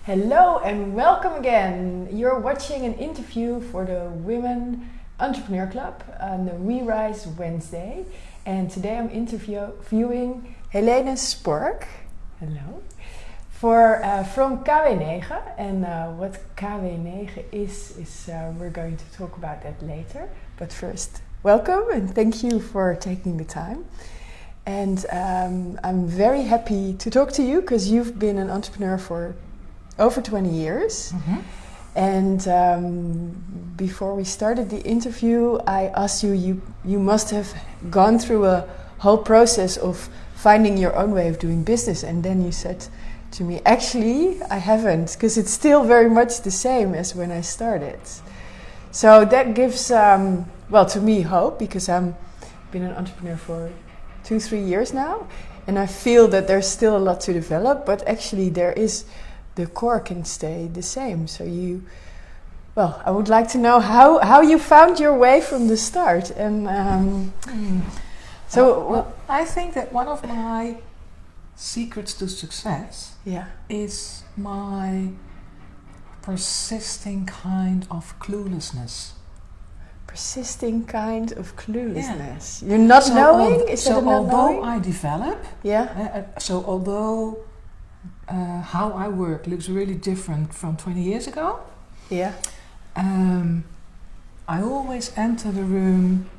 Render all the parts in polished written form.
Hello and welcome again. You're watching an interview for the Women Entrepreneur Club on the We Rise Wednesday. And today I'm interviewing Helene Spork. Hello. From KW9. And what KW9 is we're going to talk about that later. But first, welcome and thank you for taking the time. And I'm very happy to talk to you because you've been an entrepreneur for over 20 years. Mm-hmm. And before we started the interview, I asked you must have gone through a whole process of finding your own way of doing business. And then you said to me, actually, I haven't, because it's still very much the same as when I started. So that gives, to me, hope, because I've been an entrepreneur for 2-3 years now. And I feel that there's still a lot to develop, but actually the core can stay the same. So I would like to know how you found your way from the start. And I think that one of my secrets to success is my persisting kind of cluelessness. Persisting kind of cluelessness. Yeah. You're not knowing? Although I develop, although how I work looks really different from 20 years ago. Yeah. I always enter the room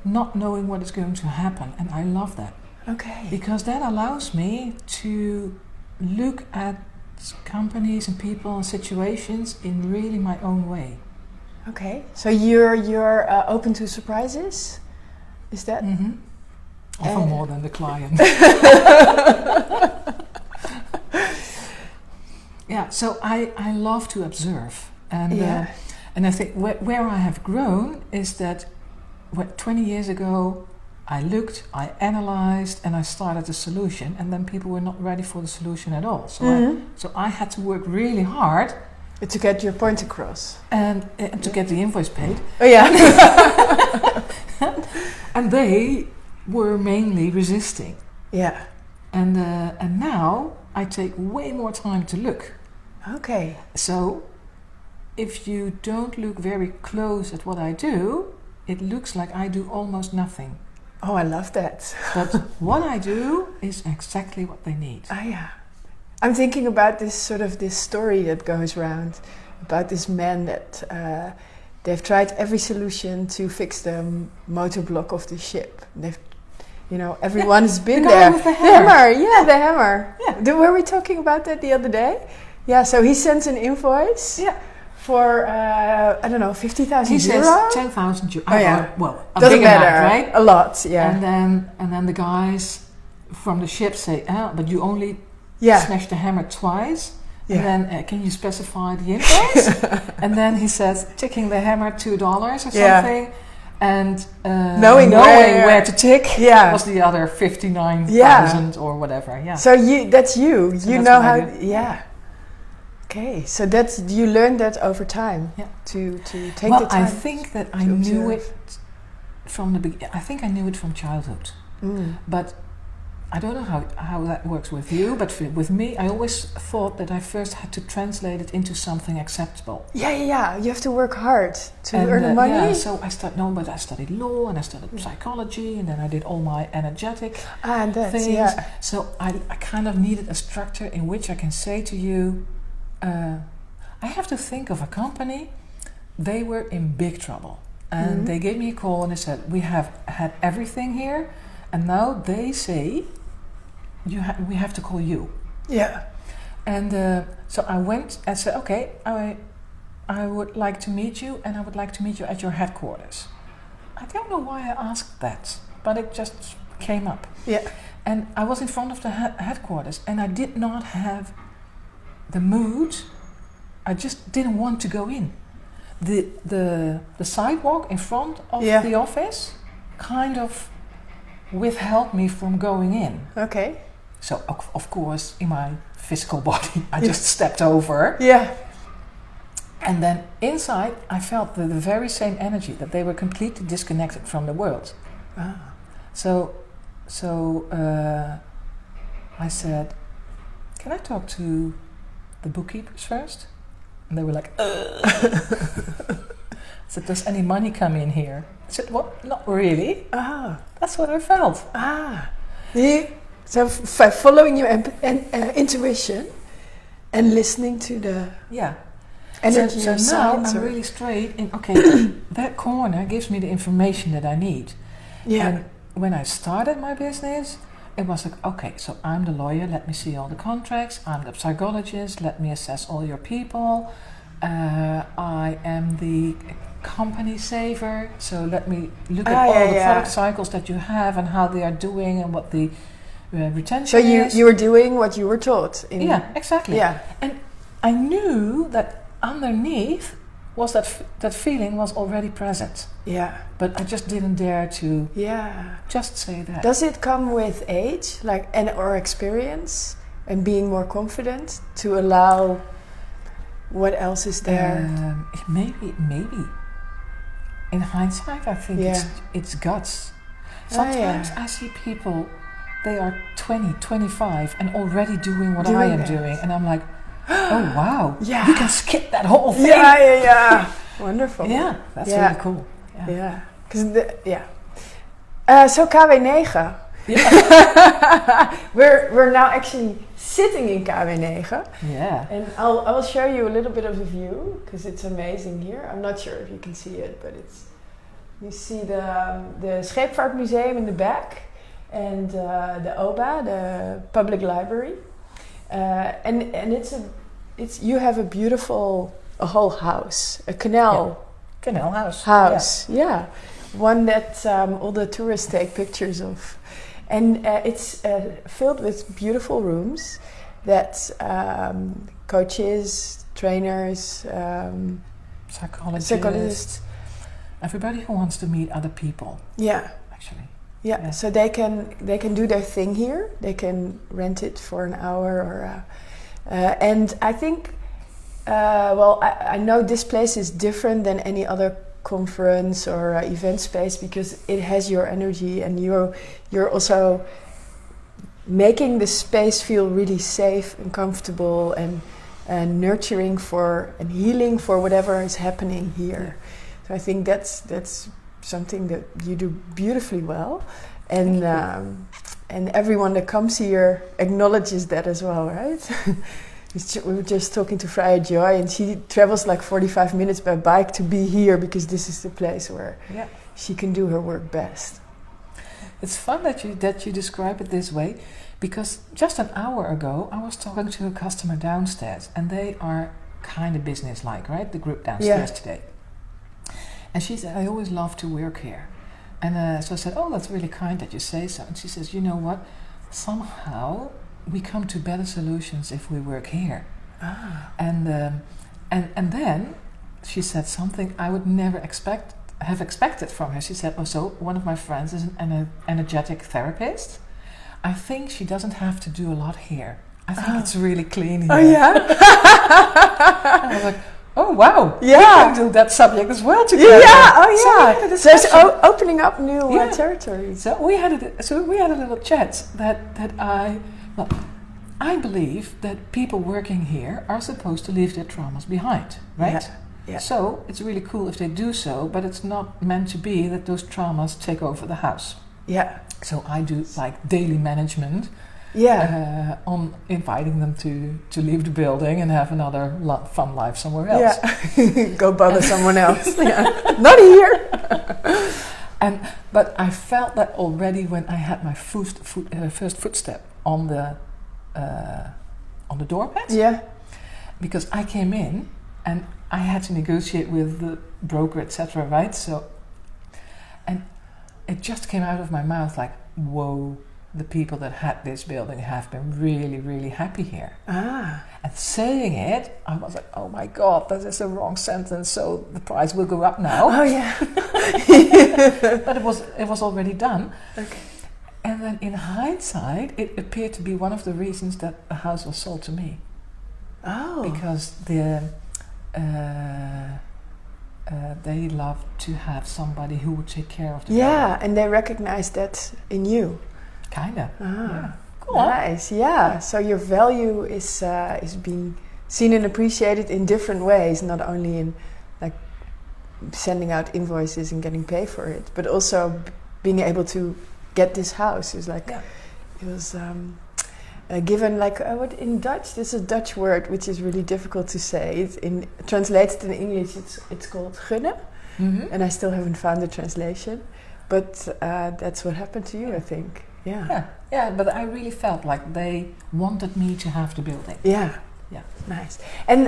not knowing what is going to happen, and I love that. Okay. Because that allows me to look at companies and people and situations in really my own way. Okay. So you're open to surprises? Is that? Mm-hmm. Often more than the client. Yeah, so I love to observe, and I think where I have grown is that 20 years ago I looked, I analyzed, and I started a solution, and then people were not ready for the solution at all. So I had to work really hard to get your point across and to get the invoice paid. Oh yeah, and they were mainly resisting. Yeah, and now I take way more time to look. Okay. So, if you don't look very close at what I do, it looks like I do almost nothing. Oh, I love that. But what I do is exactly what they need. Yeah. I'm thinking about this story that goes around about this man that they've tried every solution to fix the motor block of the ship. Everyone's been the there. With the hammer. The hammer. Yeah. Were we talking about that the other day? Yeah, so he sends an invoice for, 50,000 He euro? says 10,000 euro. Oh, yeah. A doesn't big matter, amount, right? A lot, yeah. And then the guys from the ship say, but you only smashed the hammer twice. Yeah. And then can you specify the invoice? And then he says, ticking the hammer $2 or something. And knowing where to tick was the other 59,000 or whatever. Yeah. So that's you. So you know how. Yeah. Okay. So you learned that over time. Yeah. To take the time. I think that I knew it from the beginning. I think I knew it from childhood. But I don't know how that works with you, but with me, I always thought that I first had to translate it into something acceptable. Yeah. You have to work hard to earn the money. Yeah, so I studied law and I studied psychology, and then I did all my energetic things. Yeah. So I kind of needed a structure in which I can say to you, I have to think of a company. They were in big trouble, and they gave me a call and they said, we have had everything here, and now they say we have to call you. Yeah. And so I went and said, okay, I would like to meet you, and I would like to meet you at your headquarters. I don't know why I asked that, but it just came up. Yeah. And I was in front of the headquarters, and I did not have the mood. I just didn't want to go in. The sidewalk in front of the office kind of withheld me from going in. Okay. So of course, in my physical body, I just stepped over. Yeah. And then inside, I felt the very same energy, that they were completely disconnected from the world. Ah. So I said, can I talk to the bookkeepers first. And they were like, I said, does any money come in here? I said, what? Not really. That's what I felt. So following your intuition and listening to the energy. So now I'm really straight in, that corner gives me the information that I need. Yeah. And when I started my business, it was like, okay, so I'm the lawyer, let me see all the contracts. I'm the psychologist, let me assess all your people. I am the company saver, so let me look at all the product cycles that you have and how they are doing and what the retention is. So you were doing what you were taught. Yeah, exactly. Yeah. And I knew that underneath was that feeling was already present. Yeah. But I just didn't dare to just say that. Does it come with age, or experience, and being more confident to allow what else is there? Maybe. In hindsight, I think it's guts. Sometimes I see people, they are 20, 25 and already doing what I am doing. And I'm like, oh wow, you can skip that whole thing. Yeah. Wonderful. Yeah, that's really cool. Yeah. So KW9. Yeah. we're now actually sitting in KW9. Yeah. And I will show you a little bit of a view because it's amazing here. I'm not sure if you can see it, but you see the Scheepvaartmuseum in the back and the OBA, the public library. And it's you have a whole house, a canal house. Yeah. One that all the tourists take pictures of. And it's filled with beautiful rooms that coaches, trainers, psychologists, everybody who wants to meet other people. Yeah. Actually. Yeah. So they can do their thing here. They can rent it for an hour or and I think I know this place is different than any other conference or event space because it has your energy and you're also making the space feel really safe and comfortable and nurturing and healing for whatever is happening here. So I think that's something that you do beautifully well, and everyone that comes here acknowledges that as well, right? We were just talking to Freya Joy, and she travels like 45 minutes by bike to be here because this is the place where she can do her work best. It's fun that you describe it this way, because just an hour ago I was talking to a customer downstairs, and they are kind of business-like, right? The group downstairs today. And she said, I always love to work here. And so I said, oh, that's really kind that you say so. And she says, you know what? Somehow we come to better solutions if we work here. And then she said something I would never have expected from her. She said, so one of my friends is an energetic therapist. I think she doesn't have to do a lot here. I think it's really clean here. Oh yeah. And I was like, oh wow! Yeah, we can do that subject as well together. Yeah, so it's opening up new territory. So we had a little chat that I believe that people working here are supposed to leave their traumas behind, right? Yeah. So it's really cool if they do so, but it's not meant to be that those traumas take over the house. Yeah. So I do like daily management. On inviting them to leave the building and have another fun life somewhere else. Yeah, go bother someone else. Not here. But I felt that already when I had my first footstep on the doormat. Yeah. Because I came in and I had to negotiate with the broker, etc. Right? So, and it just came out of my mouth like, whoa. The people that had this building have been really, really happy here. And saying it, I was like, oh my God, that is a wrong sentence, so the price will go up now. Oh yeah. But it was already done. Okay. And then in hindsight, it appeared to be one of the reasons that the house was sold to me. Oh. Because they love to have somebody who would take care of the building. And they recognize that in you. Kinda. Yeah. Cool. Nice. Yeah. So your value is being seen and appreciated in different ways, not only in like sending out invoices and getting paid for it, but also being able to get this house. It was like, it was given like, what in Dutch, this is a Dutch word which is really difficult to say. It's translated in English, it's called gunnen, and I still haven't found the translation, but that's what happened to you, I think. Yeah, but I really felt like they wanted me to have the building. Yeah, nice. And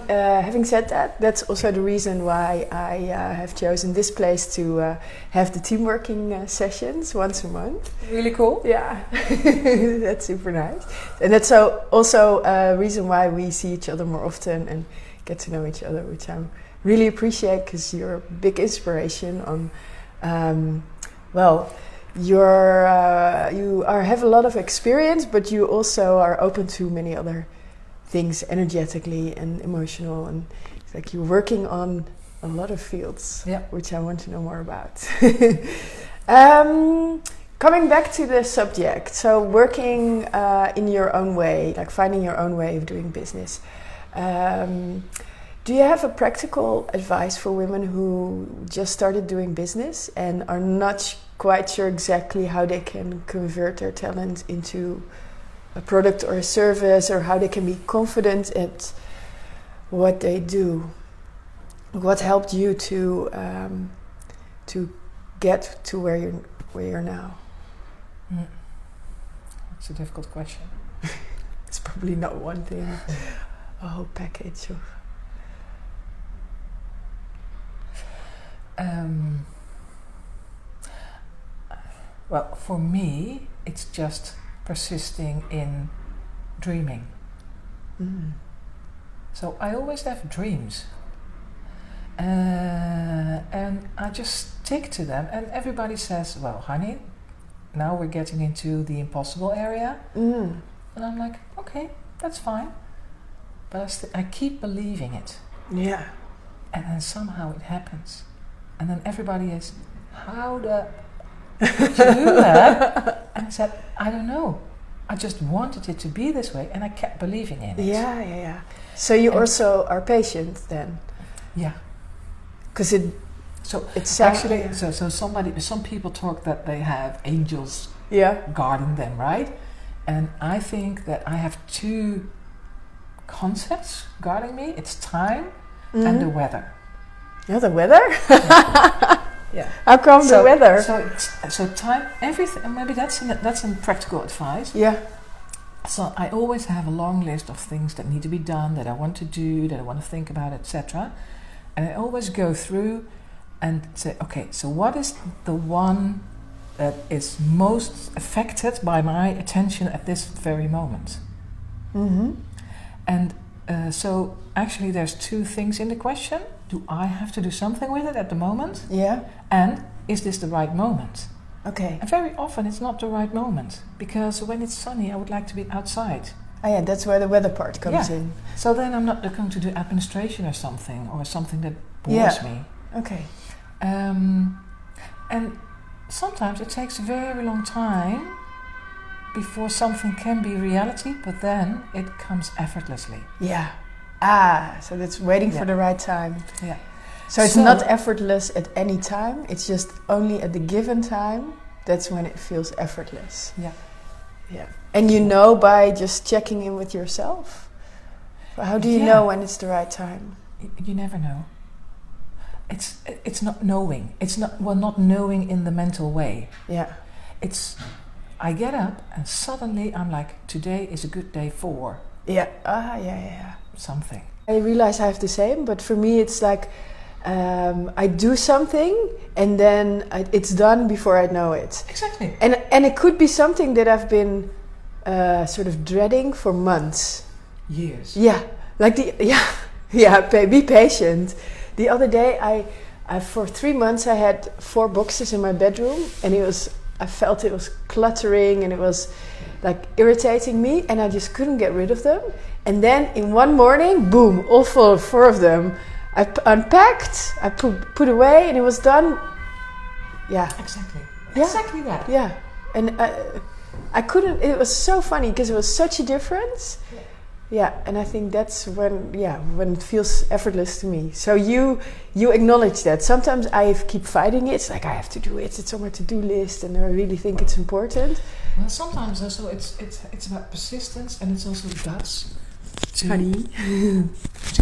having said that, that's also the reason why I have chosen this place to have the team working sessions once a month. Really cool. Yeah, that's super nice. And that's also a reason why we see each other more often and get to know each other, which I really appreciate, because you're a big inspiration on, you have a lot of experience, but you also are open to many other things energetically and emotional, and it's like you're working on a lot of fields, which I want to know more about. Coming back to the subject, so working in your own way, like finding your own way of doing business. Do you have a practical advice for women who just started doing business and are not quite sure exactly how they can convert their talent into a product or a service, or how they can be confident at what they do? What helped you to get to where you're now? It's a difficult question. It's probably not one thing, a whole package of. Well, for me, it's just persisting in dreaming. So I always have dreams, and I just stick to them. And everybody says, "Well, honey, now we're getting into the impossible area," and I'm like, "Okay, that's fine," but I keep believing it. Yeah, and then somehow it happens, and then everybody is, "How the did you do that?" And I said, "I don't know. I just wanted it to be this way," and I kept believing in it. Yeah. So you also are patient then? Yeah. Because it's actually some people talk that they have angels guarding them, right? And I think that I have two concepts guarding me. It's time and the weather. Yeah, the weather? Yeah. How come the weather? So time, everything. Maybe that's some practical advice. Yeah. So I always have a long list of things that need to be done, that I want to do, that I want to think about, etc. And I always go through and say, okay, so what is the one that is most affected by my attention at this very moment? And so actually there's two things in the question. Do I have to do something with it at the moment? Yeah. And is this the right moment? Okay. And very often it's not the right moment, because when it's sunny I would like to be outside. Oh yeah, that's where the weather part comes in. So then I'm not going to do administration or something that bores me. Okay. And sometimes it takes a very long time before something can be reality, but then it comes effortlessly. Yeah. So that's waiting for the right time. Yeah. So it's not effortless at any time, it's just only at the given time, that's when it feels effortless. Yeah. And you know by just checking in with yourself? How do you know when it's the right time? You never know. It's not knowing. It's not knowing in the mental way. Yeah. It's, I get up and suddenly I'm like, today is a good day for... Yeah. Something. I realize I have the same, but for me it's like I do something and then it's done before I know it. Exactly. And it could be something that I've been sort of dreading for months. Years. Yeah. Be patient. The other day I for 3 months I had 4 boxes in my bedroom, and I felt it was cluttering and it was like irritating me, and I just couldn't get rid of them. And then in one morning, boom, all 4 of them. I unpacked, I put away, and it was done. Yeah. Exactly. Yeah. Exactly that. Yeah. And I couldn't, it was so funny because it was such a difference. Yeah, and I think that's when it feels effortless to me. So you acknowledge that. Sometimes I keep fighting it. It's like I have to do it. It's on my to-do list, and I really think it's important. Well, sometimes also it's about persistence, and it's also guts to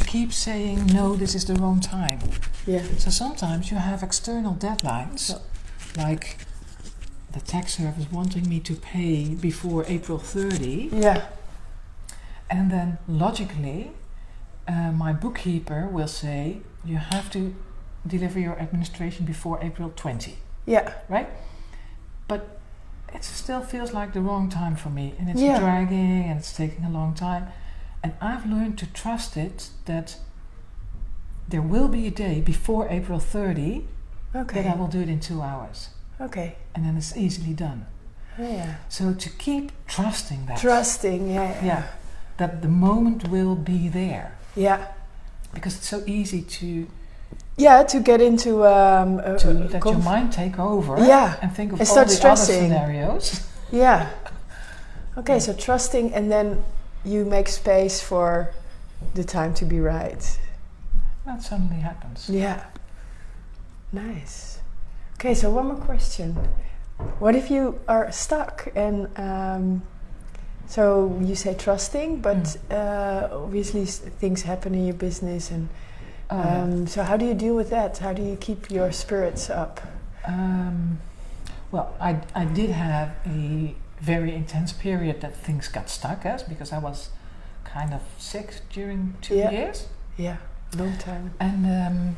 keep saying no. This is the wrong time. Yeah. So sometimes you have external deadlines, like the tax service wanting me to pay before April 30. Yeah. And then logically, my bookkeeper will say, you have to deliver your administration before April 20. Yeah. Right? But it still feels like the wrong time for me. And it's dragging and it's taking a long time. And I've learned to trust it, that there will be a day before April 30 that I will do it in 2 hours. Okay. And then it's easily done. Oh, yeah. So to keep trusting that. Yeah. That the moment will be there. Yeah. Because it's so easy to get into to let your mind take over and think of all the stressing. other scenarios. Yeah. Okay, so trusting, and then you make space for the time to be right. That suddenly happens. Yeah. Nice. Okay, so one more question. What if you are stuck and so you say trusting, but obviously things happen in your business, and so how do you deal with that? How do you keep your spirits up? Well, I did have a very intense period that things got stuck because I was kind of sick during 2 years. Yeah, long time. And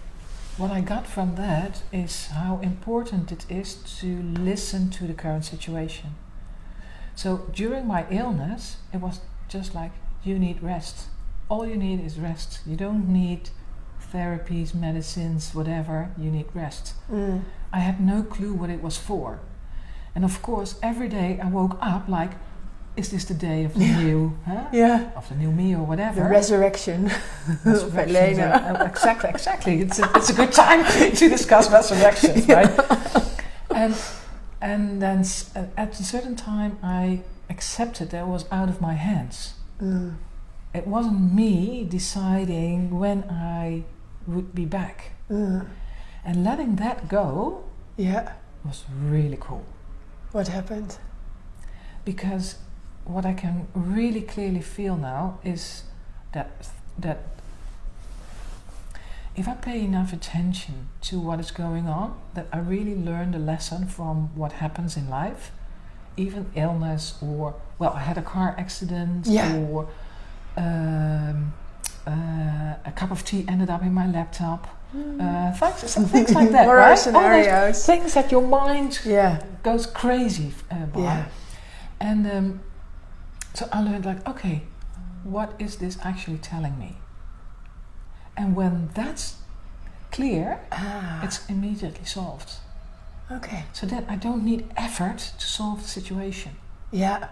what I got from that is how important it is to listen to the current situation. So during my illness, it was just like, you need rest. All you need is rest. You don't need therapies, medicines, whatever. You need rest. I had no clue what it was for. And of course, every day I woke up like, is this the day of the new, of the new me or whatever? The resurrection of Helene. Exactly. It's a good time to discuss resurrections, right? And then at a certain time, I accepted that it was out of my hands. It wasn't me deciding when I would be back. And letting that go was really cool. What happened? Because what I can really clearly feel now is that if I pay enough attention to what is going on, that I really learn the lesson from what happens in life, even illness, or, well, I had a car accident, or a cup of tea ended up in my laptop. Things like that, right? Scenarios. Things that your mind goes crazy by. And so I learned, like, okay, what is this actually telling me? And when that's clear, it's immediately solved. Okay. So that I don't need effort to solve the situation. Yeah.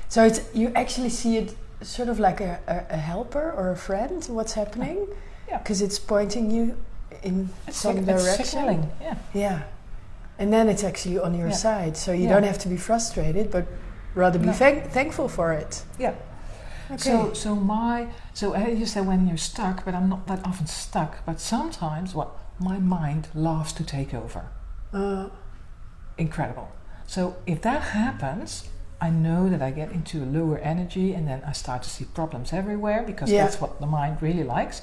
So you actually see it sort of like a helper or a friend, what's happening? Yeah. Because it's pointing you in some direction. It's signaling, Yeah. And then it's actually on your side. So you don't have to be frustrated, but rather be thankful for it. Yeah. Okay. So you say when you're stuck, but I'm not that often stuck. But sometimes, my mind loves to take over. Incredible. So if that happens, I know that I get into a lower energy, and then I start to see problems everywhere, because that's what the mind really likes.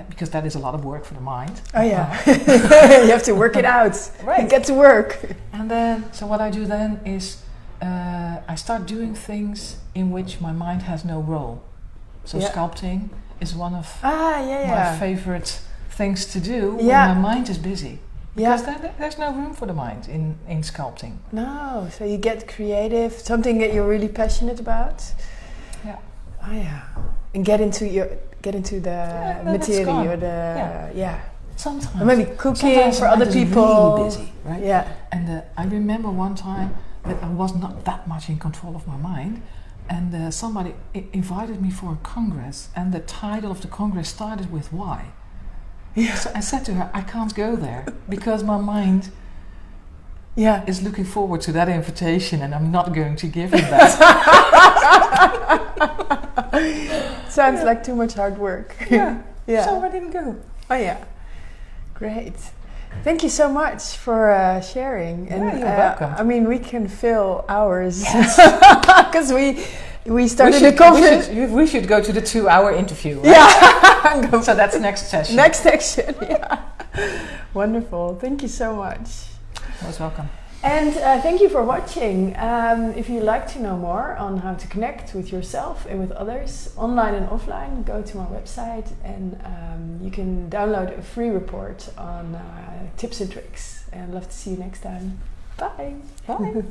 Because that is a lot of work for the mind. Oh yeah, you have to work it out. Right. Get to work. And then, so what I do then is I start doing things in which my mind has no role. So sculpting is one of my favorite things to do when my mind is busy. Because there's no room for the mind in sculpting. No, so you get creative, something that you're really passionate about. Yeah. Oh yeah. And get into the material or the Sometimes. Or maybe cooking for other people. Really busy, right? Yeah. And I remember one time that I was not that much in control of my mind, and somebody invited me for a congress, and the title of the congress started with "Why." Yeah. So I said to her, I can't go there because my mind is looking forward to that invitation, and I'm not going to give him that. Sounds like too much hard work. Yeah. So I didn't go. Oh yeah. Great. Thank you so much for sharing. And you're welcome. I mean, we can fill hours because we started a conference. We should go to the 2-hour interview. Right? Yeah. So that's next session. Next section. Yeah. Wonderful. Thank you so much. Most welcome. And thank you for watching. If you'd like to know more on how to connect with yourself and with others, online and offline, go to my website and you can download a free report on tips and tricks. And I'd love to see you next time. Bye. Bye.